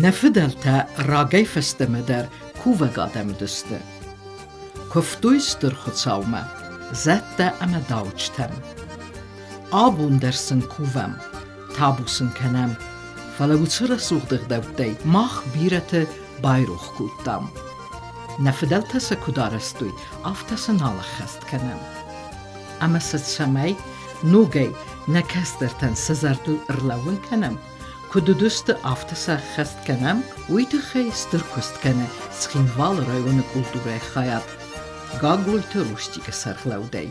Nefedelta ragay festemeder kuvegadem düste. Köftüystür xutsavme, zette eme davçtem. Abun dersin kuvem, tabusun kenem. Falavutsura suğdık davdey, mah birete bayruh kuttam. Nefedelta se kudarestuy, aftasın ala xest kenem. Ama setsemey, nugay nekesterten sezerdu irlavun kenem. Kududüstü aftasa xest kenem, uydu xey stırkust kene, sxinval rayonu kulturay hayat. Gagluytu ruştike sarxlavdey.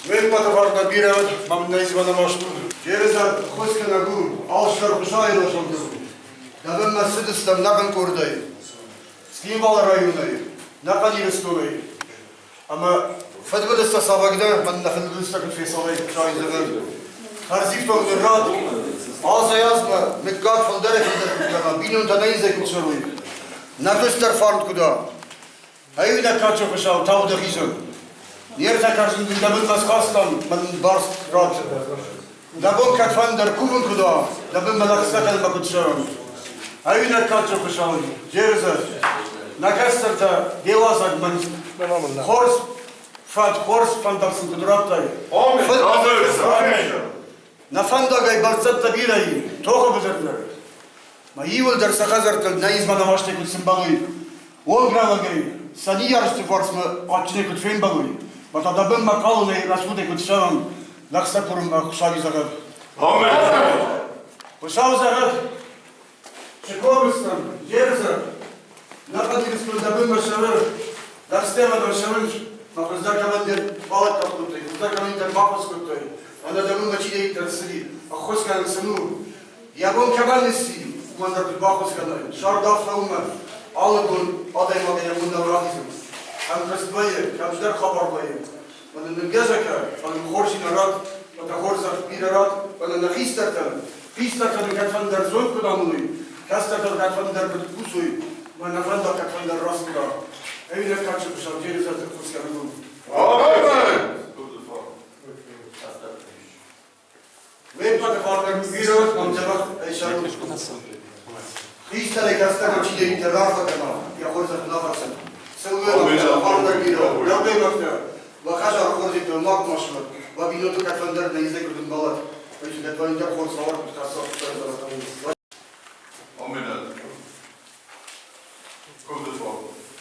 Мен патоварда биреват, мам не извана машку. Жереза хоска на гу, алшар хушайла шанду. Да бен Мерседестам накан кордай. Скинвал районай, накан ирестолай. Ама федвелеста савагда, ман нафедвелеста кфесалай шайзаган. Харзифтон рад, аза язма, меккат фалдере федер, бинун танайзе кучалай. Нафестер фарнд куда. Айда качо хушал, тауда хизон. Nierta każdy dabym was kostom, man barst rod. Dabym katwander kubun kuda, dabym malak sakal bakutşaron. Ayına kaço kuşalı, cerze. Nakasterta devazak man hors fantaksın kudrattay. Amin. Amin. Nafandagay barzatta birayı, tohu buzerler. Ma yivul der sakazartal naizma namaşte kutsun baluy. On gravagay, sani yarıştı forsma açne kutfen baluy. Bata da ben makalını rasmute kutşavan, laksa kurum kuşavi zagar. Amin. Kuşavi zagar. Çekovustan, yerza. Nakadiristun da ben başarır. Laksteva da başarır. ما خزدار كمان در بالك تطلبتي خزدار كمان در باقص كنتي أنا دمون ما تيجي ترسلي أخوس كان سنور يابون كمان نسي وأنا در باقص كناي شار دافع وما أولكون أداي ما بينهم نورانيزم هم كسباية كم جدار خبر باية وأنا نجازك وأنا مخورش نراد وأنا خورزك بيراد وأنا نخيسترتم خيسترتم كتفن در زود كداموني كاسترتم كتفن در بتكوسوي وأنا فرندا كتفن در راس كدا أين كاتش بشام جيري زاد الخوس كانون Amen. وين بعد فارغ بيرود منجبك أي شارو خيستر كاستر وشيء يترافع كمان يا خورزك نافرسن سوي فارغ بيرود يا بي مكتر وخشر خورزي تماك مشهور وبينو كتفن در نيزك بدون بالات ويش كتفن در خورز صور بتكسر Amen. Kom de val.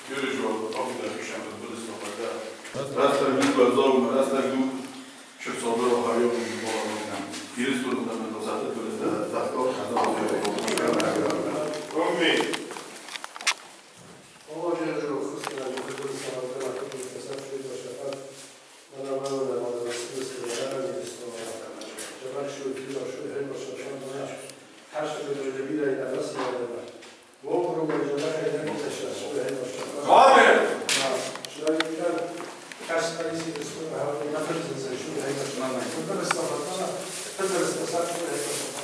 Jullie zo, af en toe gaan we het best nog maar. Rest er niet wel zo, maar rest er doet. Je zal wel gaan je op de bal gaan. Hier is het dan met ons uit de dat ook gaat dan weer. Kom mee.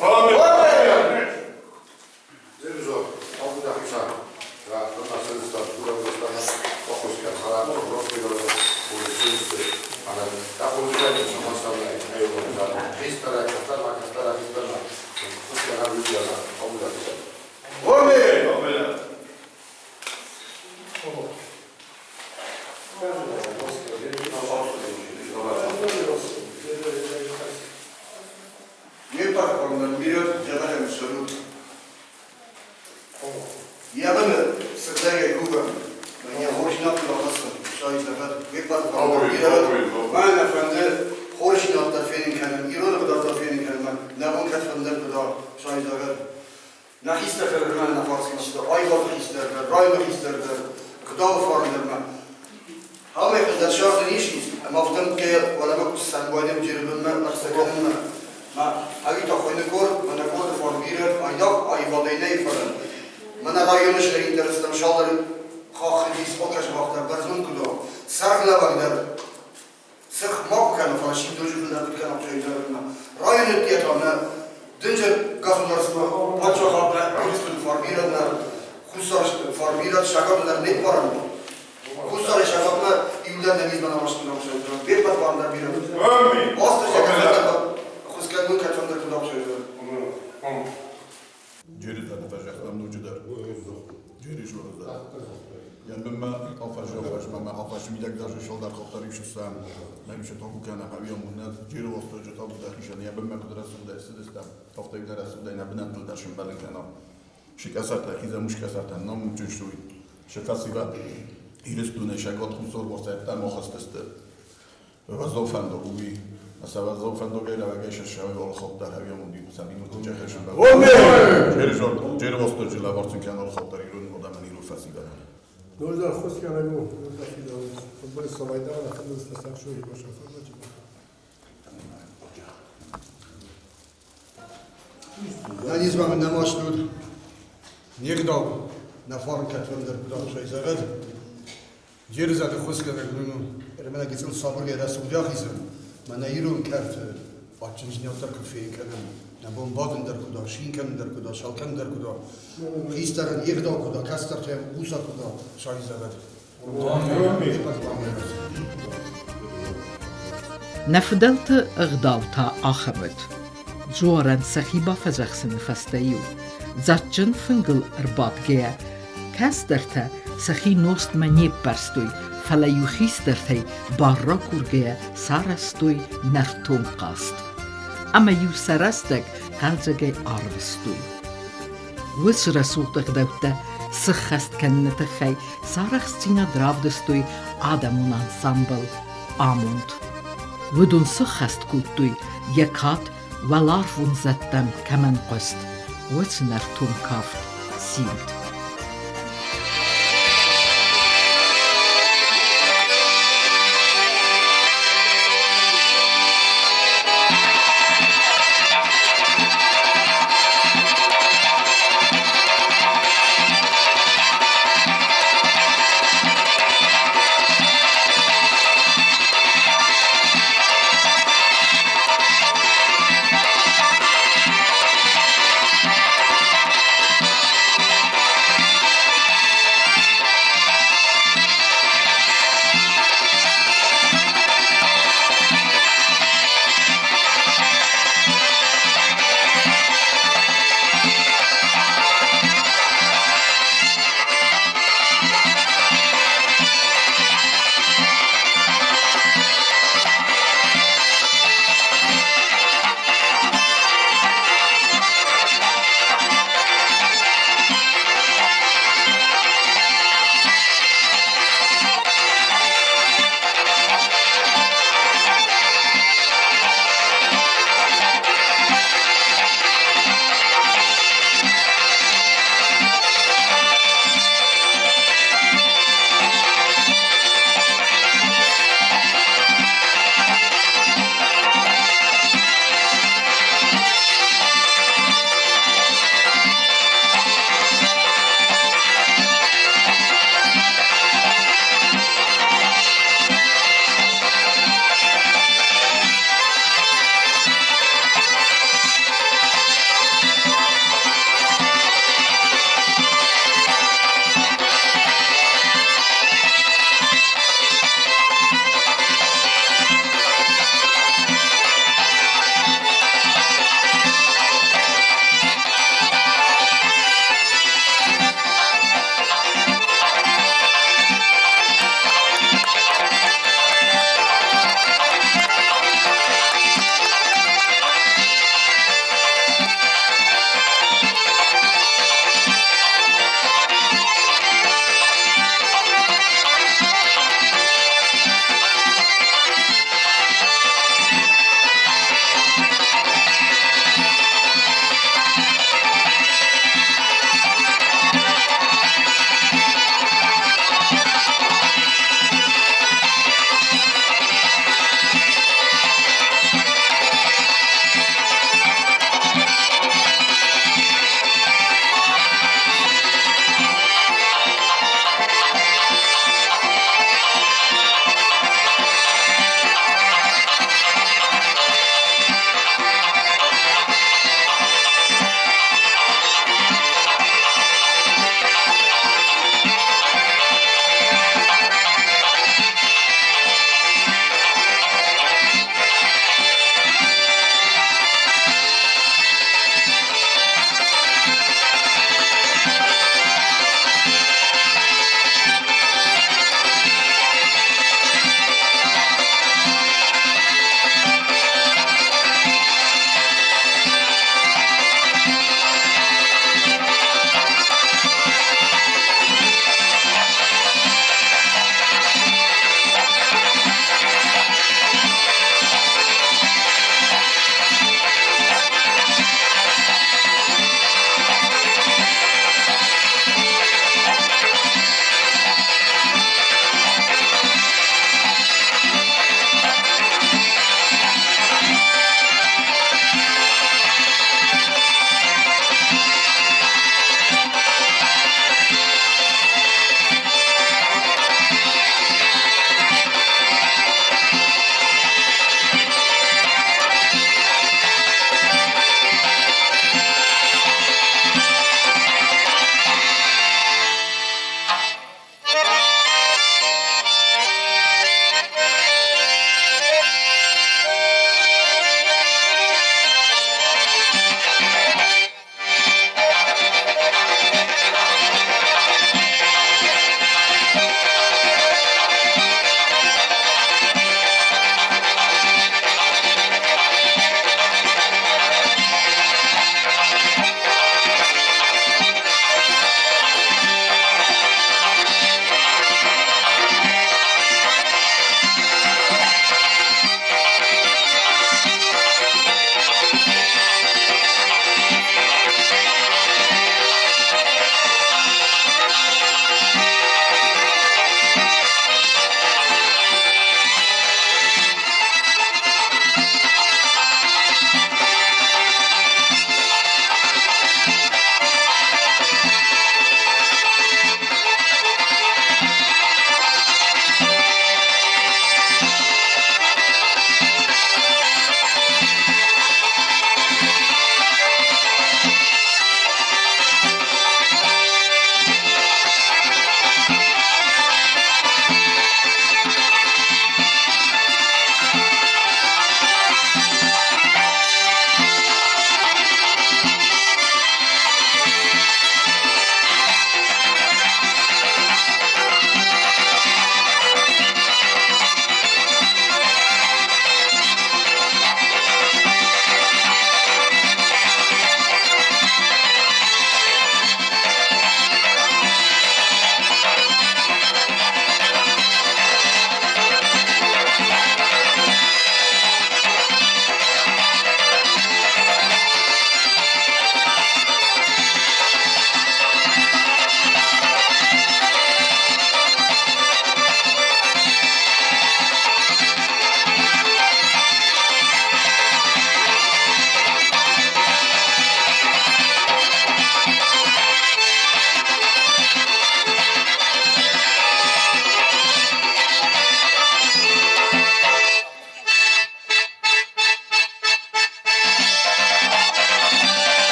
Amen. Amen. Zero, algo da Rixá. Já não está sendo estado, tudo é estado. Focus que falar com o próprio o discurso. Para a política que não está bem, é o que está a castar. Tudo que a vida lá, algo da Rixá. Amen. Amen. Nie par formel biriot jalan absolut. Ya ben sırtaya guba. Ben ya hoşuna kullanmasın. Şahit zaten bir par formel biriot. Ben efendi hoşuna da fenin kanım. İrona kadar da fenin kanım. Ne bu katfender kadar şahit zaten. Ne ister ben ne fark işte. Ayvar ister, rayma ister. Kıdav formel ben. هم يقدر شرط نيشي ما فتم كي ولا ما كنت سنبوينم جربنا نخسكنا ما هاي تخوين كور من كور فورمير أيضا أي وضعنا يفرن من رايونش لين درستم شالر خاخديس أكش وقت برزون كده سرق لا بقدر سرق ما كان فاشين دوجي كنا كنا بتوعي درنا رايون تياتنا دنجر قصدر سما باتشو خابر كريستال فورميرنا خصوصا فورميرات شكل در نيت برن خصوصا شغلنا يودن نميز بنا ماشين نمشي بيت بطلع در بيرم Amen. أصلا شغلنا خص كانون كتفن در كنا مشي جيري تاع فجأة موجودة جيري شو هذا يعني بما أفاش ما أفاش ميلك داش شو دار خطر يشوف سام ما يمشي تاكو كان حبيبي مناد جيري وسط جتا بداخل يعني بما قدرة سودا سدستام تفضل قدرة سودا إن بنات داش مبالغ كنا شكاسات إذا مش كاسات النوم تجشوي شكاسيبا هيرستونه شغال خمسور وسط تام خستست وظوفندو وي مثلا ظوفندو غير واجيش الشباب والخط ده هبي مودي مسامين وتجاه الشباب جيري جورد جيري وسط جلا بارتن كان الخط يرون قدام يرو فاسيدا نوزار خوش کنه گو فوتبال سوایدا و خدمت استثمار شوی باشه Na nic mamy na moślut. Niech dał na form katwender kudam şey zagat. Yer zaten خوسکه نگلونو. من اگه سال صبر گیر است اونجا خیزم. من ایرون کرد. بچه‌نش نیاتر کفی کردم. نبود بادن در کدا، شین کن در کدا، شالکن در کدا. خیسترن یک داو کدا، کستر تیم بوسا کدا، شای زغد. نفدلت اغدالتا آخمت جورن سخيبا فزخسن فستيو زاتجن فنگل ارباتگه كاسترتا سخي نوست منيب برستوي فلا يخيسترتي بارا كورگه سارستوي نرتون قاست اما يو سرستك قلجگه آروستوي وش رسول تغدوتا سخست كنتخي سارخستينا درافدستوي آدمون انسامبل آموند ودون سخست كوتوي يكات ولارفون زتم كمن قست وتنرتون كافت سيلت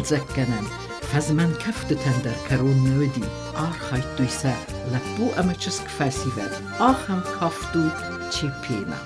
zekkenem, fazman kaftu tender karun nödi, archait ise lapu amachisk fasivet, acham kaftu chipina.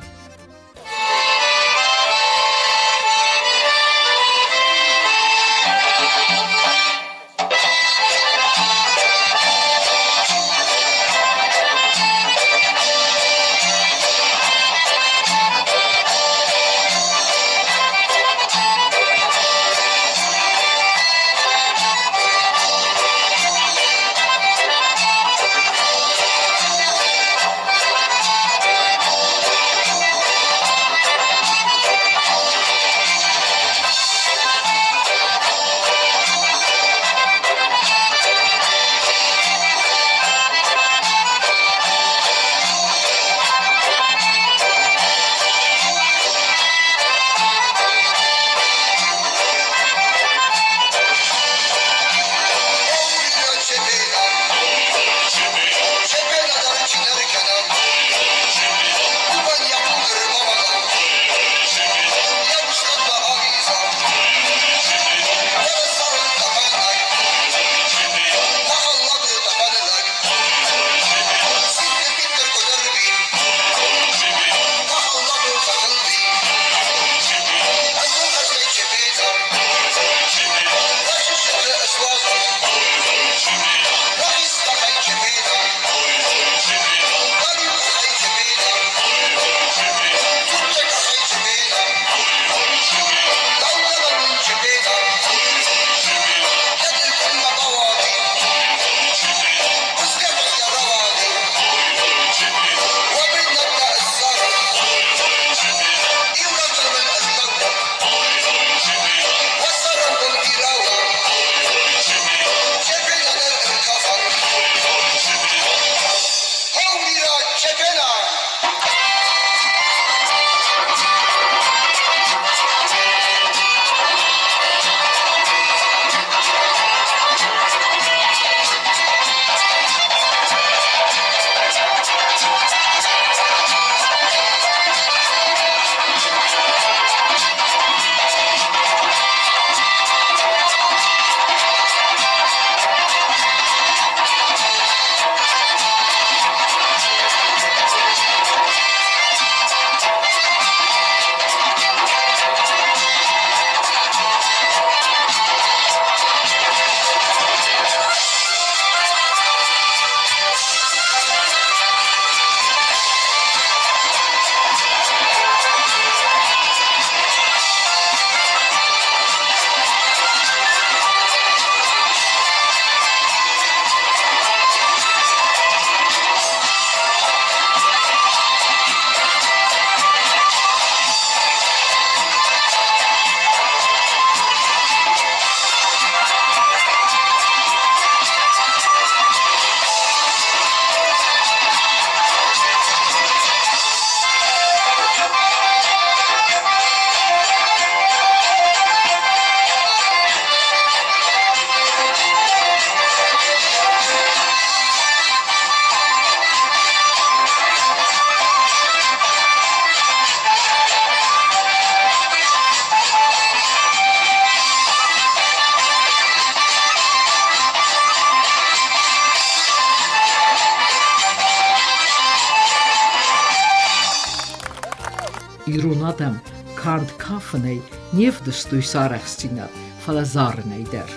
Irunadam kand kafnei nevdustui sarachstina falazarneider.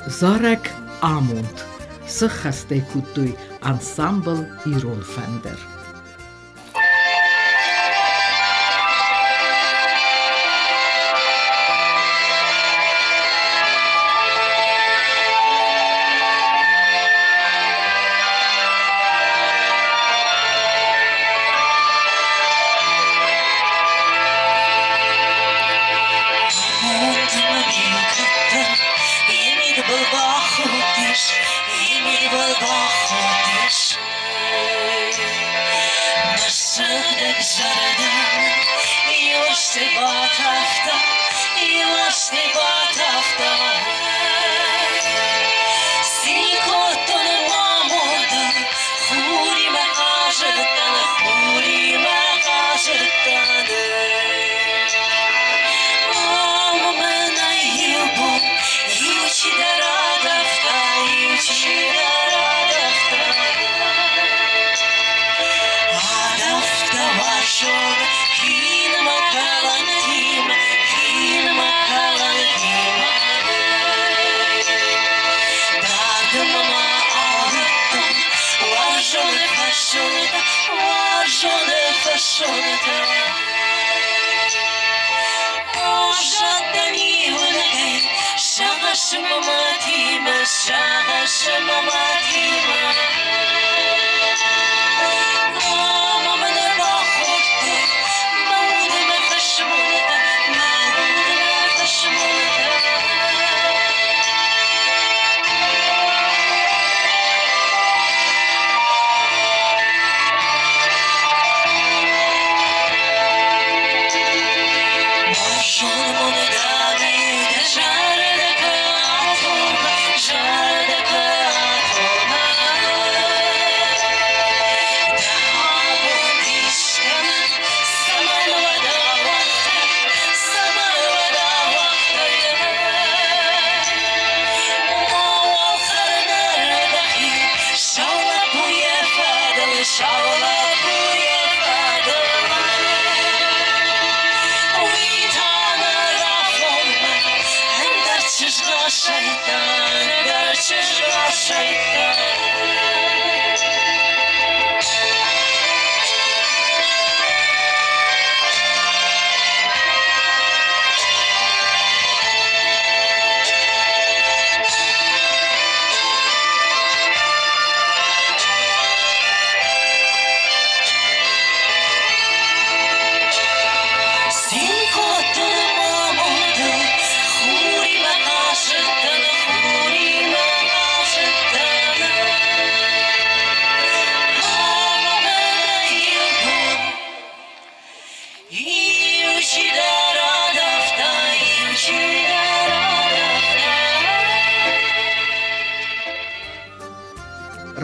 Zarek Amund, schaste kutui ensemble Irun Fender. Oh, man, I hear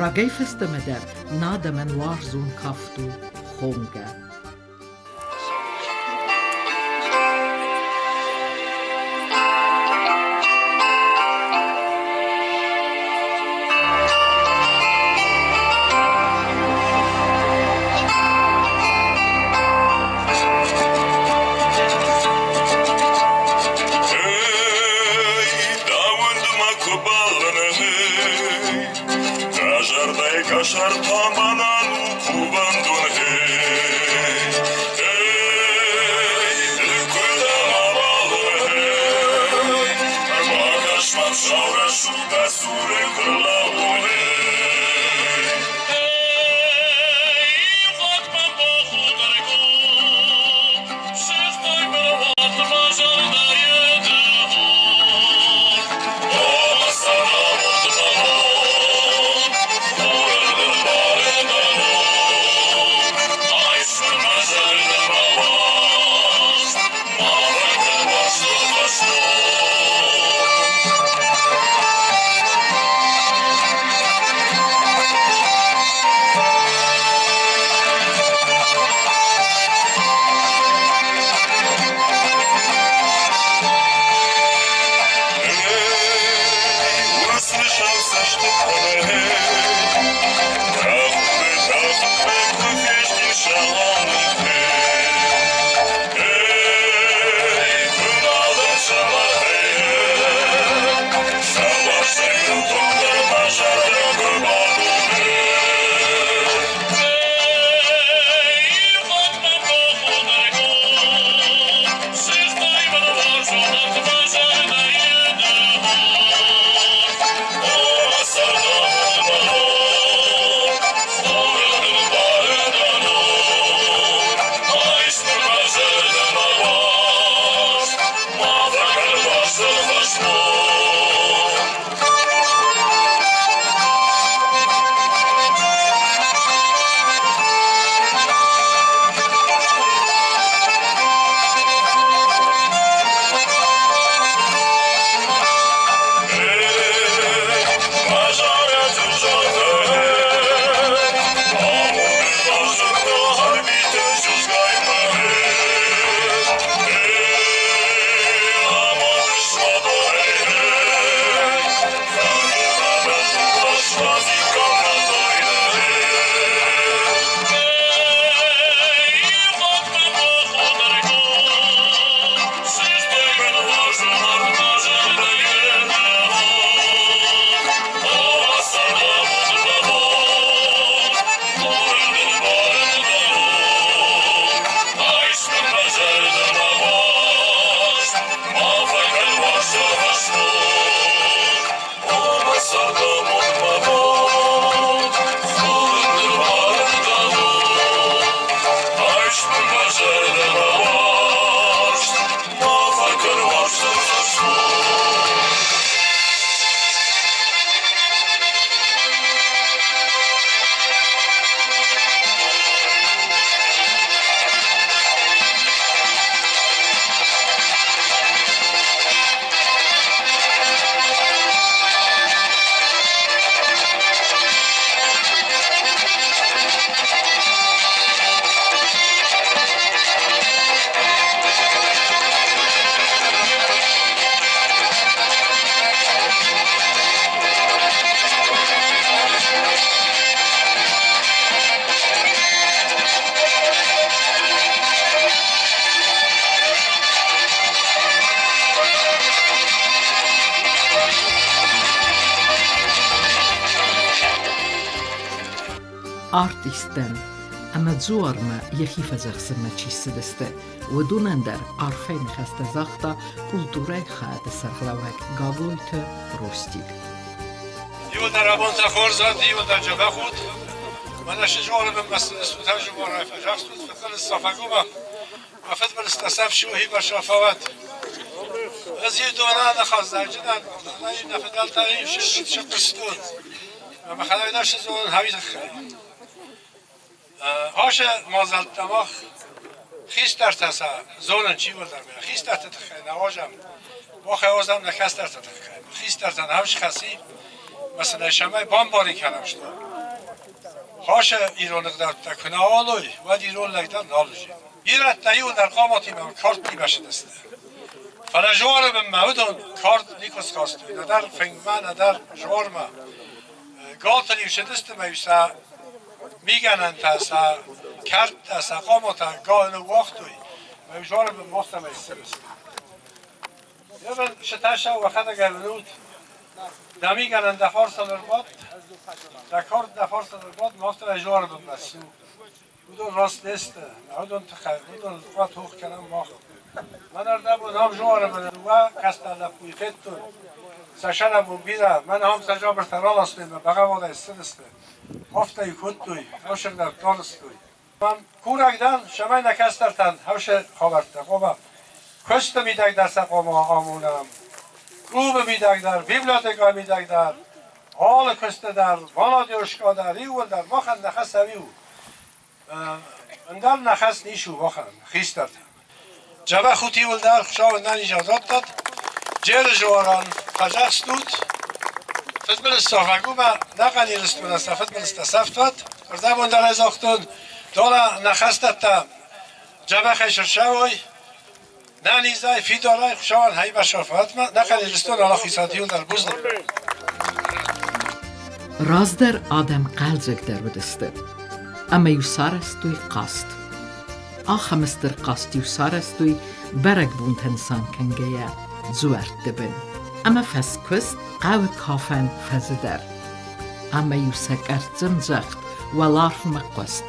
Ragay festemeder nademen warzun kaftu honga. Kaşar tamanan ukubandun hey Lüküda mabalun hey Bakaşman şavra şuda sure kırlavun hey Fatma boğudur go Şehtay mevat majalda yedir Ola sana vurdma artisten اما زوار ما یخی فزخسن ما چیست دسته و دونن در عرفین خسته زختا کلتورای خواهد سرخلوک گاگویت روستید. دیو در ربان تخور زد دیو در جبه خود من شجوار به مسئله سوتر جوار فجاف سوت فتن الصفقو با وفت بر استصف شوهی بر شافوت از یه دونه نخواست در جدن این نفدال تغییر شد ستون و مخلوی داشت زون هویت خیلی هاش مازل تماخ خیست در تسا زونن چی بود در میره خیست در تتخیل نواجم با خوازم نکست در تتخیل خیست در تن هاش خسی مثلا شمای باری کردم شد هاش ایران اقدار تکنه آلوی و ایران لگدر نالوشی ایران تایون در قاماتی من کارت می بشه دسته فلجوار به مودون کارت نیکس خواستوی ندر فنگمه ندر جوار ما گالتنی شدسته میوسا میگنن تاسا کرد تاسا قامتا گاهن وقتوی میوجوار به مختم ایسترست یه شتاشا وقت گرنود دمیگنن دفار سالرباد دکار دفار سالرباد مختم ایجوار به مسیو بودون راست نیست بودون بودون قط حق کنم ماخ من ارده بود هم جوار به و کستا لپوی فتون سشن ابو بیره من هم سجا برترال استیم بقا وادا استرسته هفته یکود توی هوشر در دارست توی من کورکدن شمای نکستر تن هوشر خوابرده قوما کست میدک در سقوما آمونم روب میدک در بیبلاتگاه میدک در حال کست در وانا دیوشکا در ایول در مخن نخست اویو اندر نخست نیشو مخن خیستر تن جبه خوتی ول در خشاوندن اجازات داد جیر جواران فجاق ستود فتبل استافگو با نقلی رستون است فتبل استصفت فت ارده بون در ازاختون دولا نخستت تا جبه خیشر شوی نانیزای فی دارای خشاوند هایی بشافت ما نقلی رستون آلا خیصاتیون در بزن راز در آدم قلزک در بدسته اما یوسار استوی قاست آخم استر قاست یوسار استوی برگ بوند انسان کنگه زورد دبن اما فس کست قاو کافن فزدر اما یوسک ارزم زخت و لارف مقوست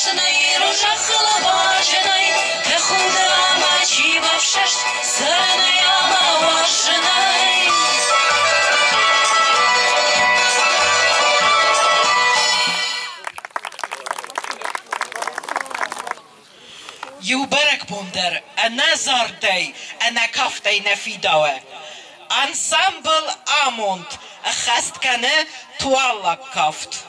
Машиной ружахала башиной, ты худая мочи вовшаш, сырная мавашиной. Juberek bunder, en zardij, en kaftij nefidawe. Ensemble Amond, a gastkane twala kaft.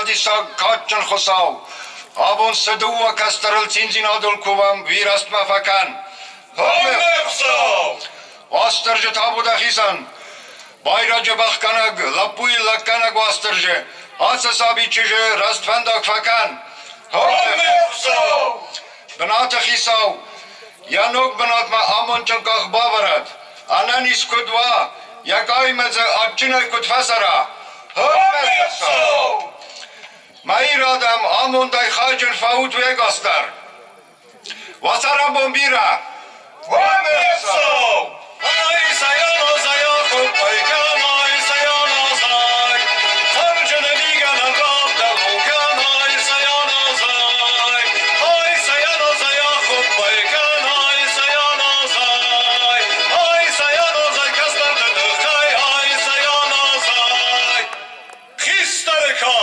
Ալդիսա քաչն խոսավ, Աբոն սդուա կաստարել ցինձին ադոլ կուվամ վիրաստ մաֆական, Համևսով, Աստրջը թաբուդա խիսան, Բայրաջը բախկանագ, լապույ լականագ աստրջը, Ասասաբի չիժը ռաստվանդակ ֆական, Համևսով, Բնատը խիսավ, Յանոք բնատմա ամոն ճնկախ բավարատ, Անան իսկուդվա, Յակայ մեծը ատչինայ կուտվասարա, Համևսով, Մայր ադամ ամոնդայ խաջն ֆաուտ վեգ աստար, Վասարա բոմբիրա, Համևսով, Այ սայանո զայախոպ պայքան, այ սայանո զայ, Խարջնը դիգան ակապ դաղուկան, այ սայանո զայ, Այ սայանո զայախոպ պայքան, այ սայանո զայ, Այ սայանո զայ կաստար դդխայ, այ սայանո զայ, Խիստարքա,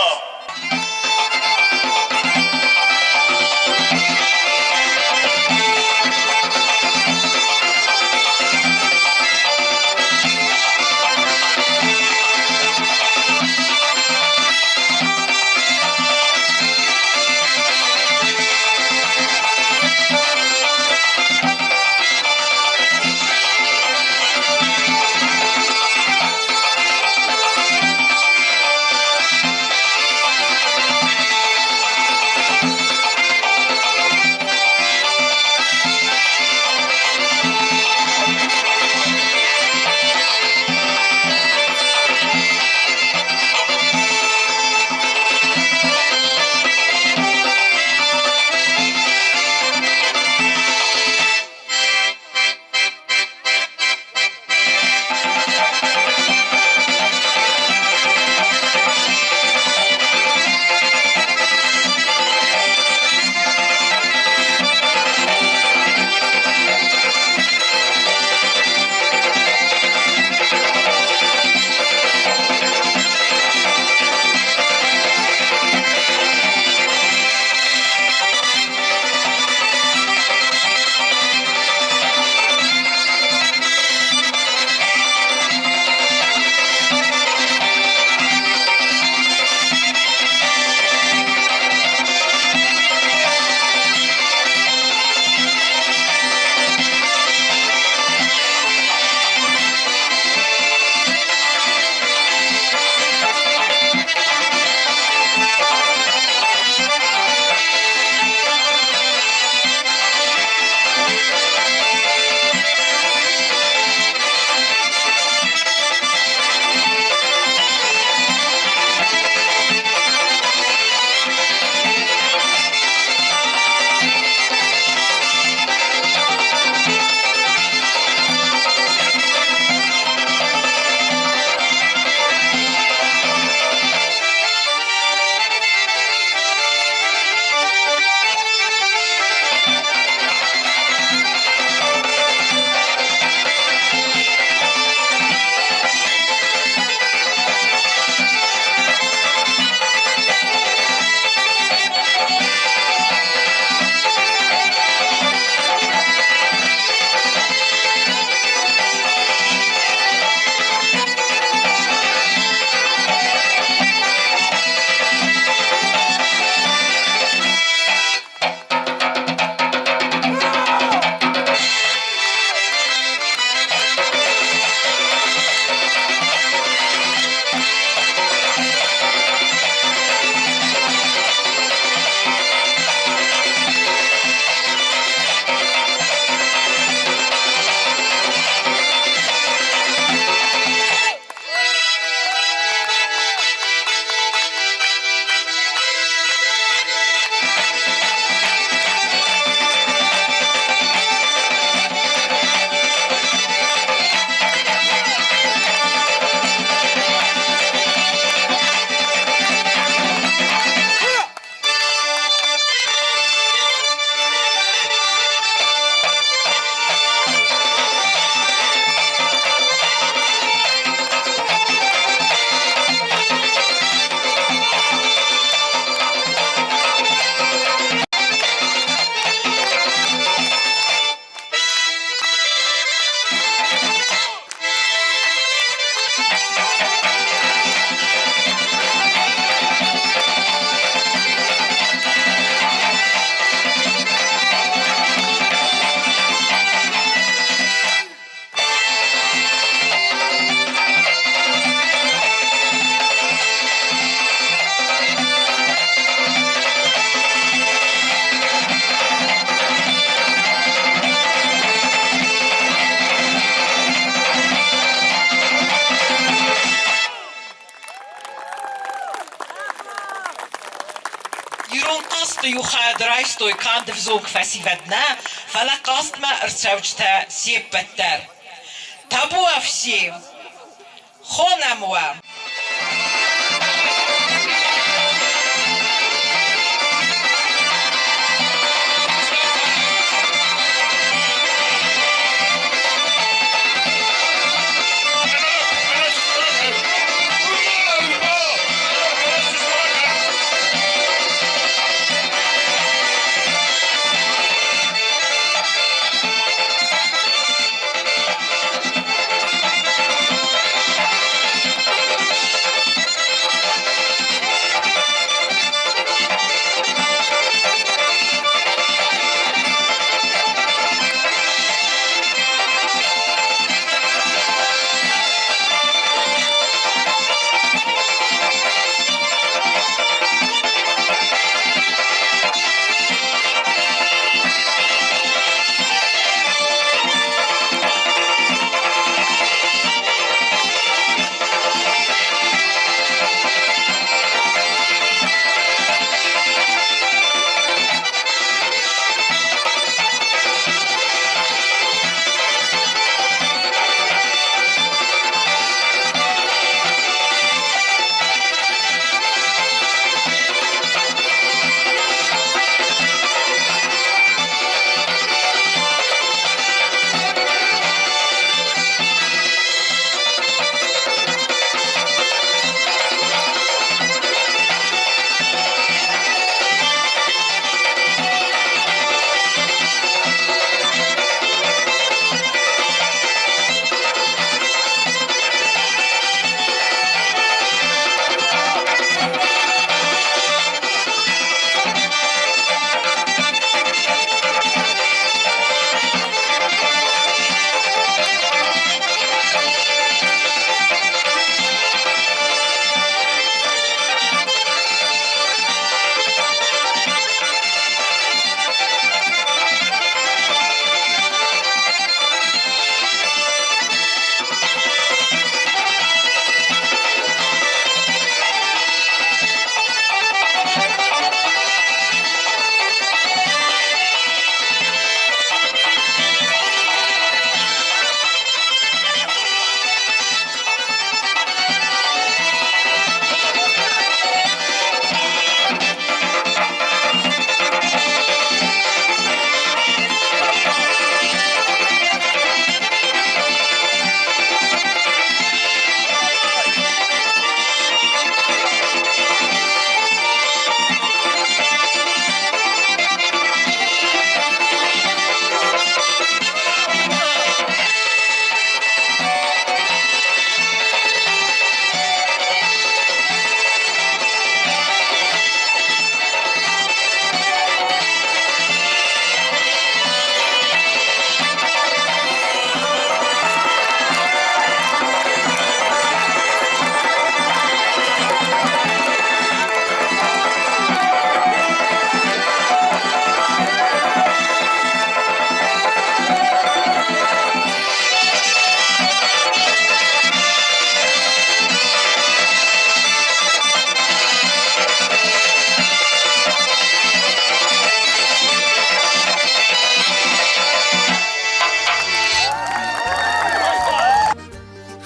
dreistoi kan de verzoek festivedna, fala kastma ersauchte siepetter. Tabu afsi. Khonamwa.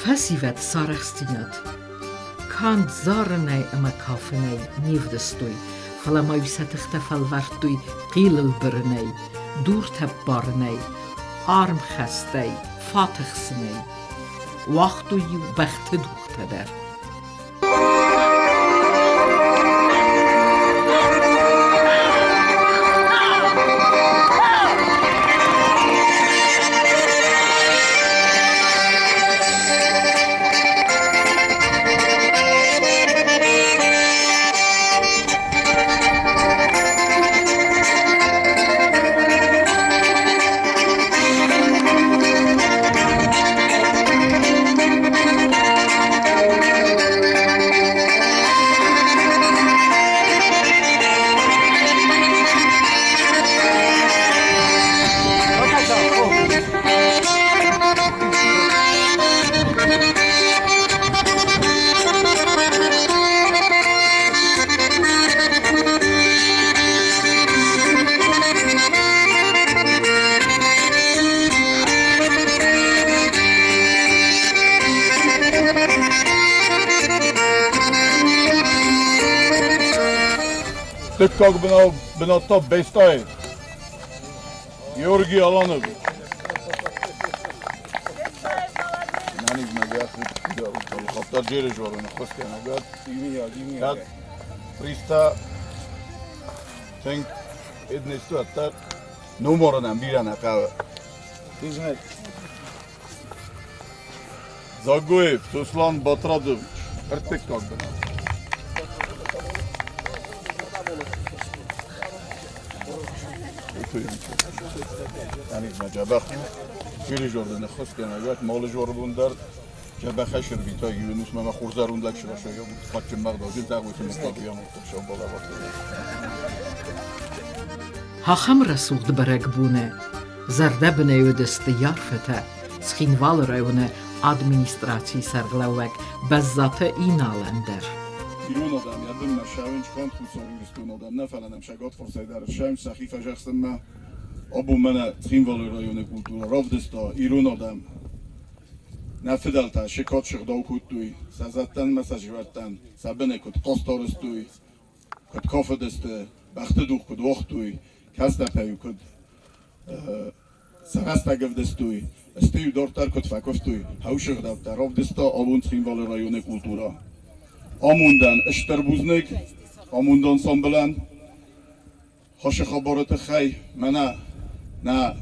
Fasivet sarachstinat. Kant zarenei ama kafenei nivdestui. Halama yusatachta falvartui qilelbernei. Doortapbarnei. Armchastei. Fatachsnei. Wachtu yu bechteduchtader. TikTok bina top bestay. Georgi Alanov. Naniz magiyat helikopter jeri jwarone khoske nagat. Kat Prista Tank ednestu atar numaranam birana qava. Tiznet. Zagoyev Ruslan Batradovich. Bir TikTok bina. Daniz Majabakh. Jiri Jordan khoske nagat mol jorbundar. جبه خشر بیتای یونس ما خورزارون لک شده شده یا خاطر مقداری دعوت مستقیم شو بالا وقتی. هاخم رسولد برگ بونه زرده بنیود استیار فته سخینوال رایونه ادمینستراسی سرگلوک بزات این آلندر. ایران آدم یادم مشاورین چکان خودساری رستون آدم نه فلانم شگات فرصت در شام سخیف جخسم ما آبو من سخینوال رایونه کلتور رافدستا ایران آدم نفدالتا شکات شغدا و کتوی سازتن مساجورتن سبنه کت قاستارستوی کت کافه دسته بخت دوخ کت وقتوی کس نپیو کت سرست اگف دستوی استیو دارتر کت فکفتوی هاو شغدا تا راف دستا آبون سخینوال رایون کلتورا آموندن اشتربوزنگ آموندن سامبلن خوش خبارت خی منه نه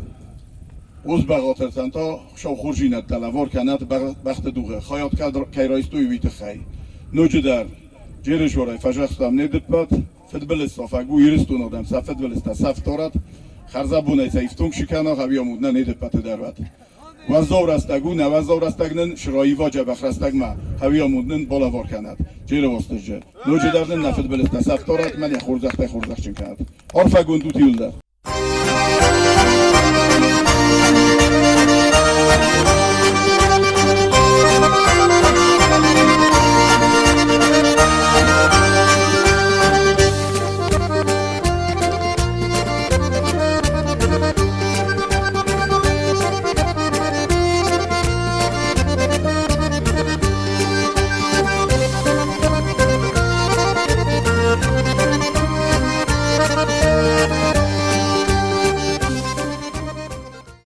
اوز بغاترتن تا شو خورجینت تلوار کنات بخت دوغه خیات کیرایستوی ویت خی نوچه در جیرش ورای فجاختم ندت بات فدبلستا فگو ایرستون آدم سفت بلستا سفتارت خرزبونه سیفتونگ شکنه خویامود نه ندت بات درود وزاور استگو نه وزاور استگنن شرایی واجه بخرستگ ما خویامودن بالا وار کنات جیر واستجه نوچه درن نفت بلستا سفتارت من یا خورزخت چیم کنات عرفگون دو تیول در